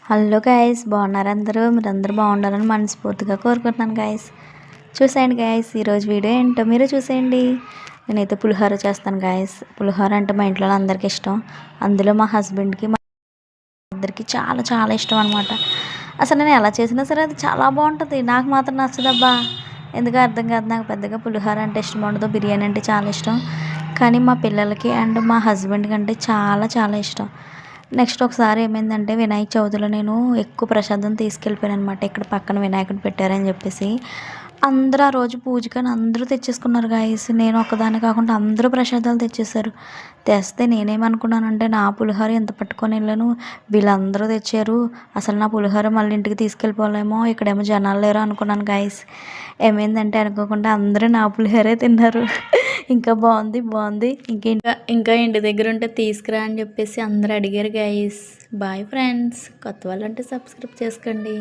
Hello guys, బాగున్నారు అందరూ? మీరందరూ బాగుండాలని మనస్ఫూర్తిగా కోరుకుంటున్నాను గైస్. చూసేయండి గైస్, ఈరోజు వీడియో ఏంటో మీరు చూసేయండి. నేనైతే పులిహోర చేస్తాను గైస్. పులిహోర అంటే మా ఇంట్లో అందరికీ ఇష్టం. అందులో మా హస్బెండ్కి, మా ఇద్దరికి చాలా చాలా ఇష్టం అనమాట. అసలు నేను ఎలా చేసినా సరే అది చాలా బాగుంటుంది. నాకు మాత్రం నచ్చదబ్బా, ఎందుకో అర్థం కాదు. నాకు పెద్దగా పులిహోర అంటే ఇష్టం ఉండదు. బిర్యానీ అంటే చాలా ఇష్టం, కానీ మా పిల్లలకి అండ్ మా హస్బెండ్కి అంటే చాలా చాలా ఇష్టం. నెక్స్ట్ ఒకసారి ఏమైందంటే, వినాయక చవితిలో నేను ఎక్కువ ప్రసాదం తీసుకెళ్ళిపోయాను అనమాట. ఇక్కడ పక్కన వినాయకుడు పెట్టారని చెప్పేసి అందరూ ఆ రోజు పూజకని అందరూ తెచ్చేసుకున్నారు గాయస్. నేను ఒక్కదాన్ని కాకుండా అందరూ ప్రసాదాలు తెచ్చేసారు. తెస్తే నేనేమనుకున్నానంటే, నా పులిహోర ఎంత పట్టుకొని వెళ్ళాను, వీళ్ళందరూ తెచ్చారు, అసలు నా పులిహోర మళ్ళీ ఇంటికి తీసుకెళ్ళిపోలేమో, ఇక్కడేమో జనాలు లేరు అనుకున్నాను గాయస్. ఏమైందంటే అనుకోకుండా అందరూ నా పులిహోరే తిన్నారు. ఇంకా బాగుంది బాగుంది, ఇంకా ఇంటి దగ్గర ఉంటే తీసుకురా అని చెప్పేసి అందరూ అడిగారు గైస్. Bye friends. కొత్త వాళ్ళంటే సబ్స్క్రైబ్ చేసుకోండి.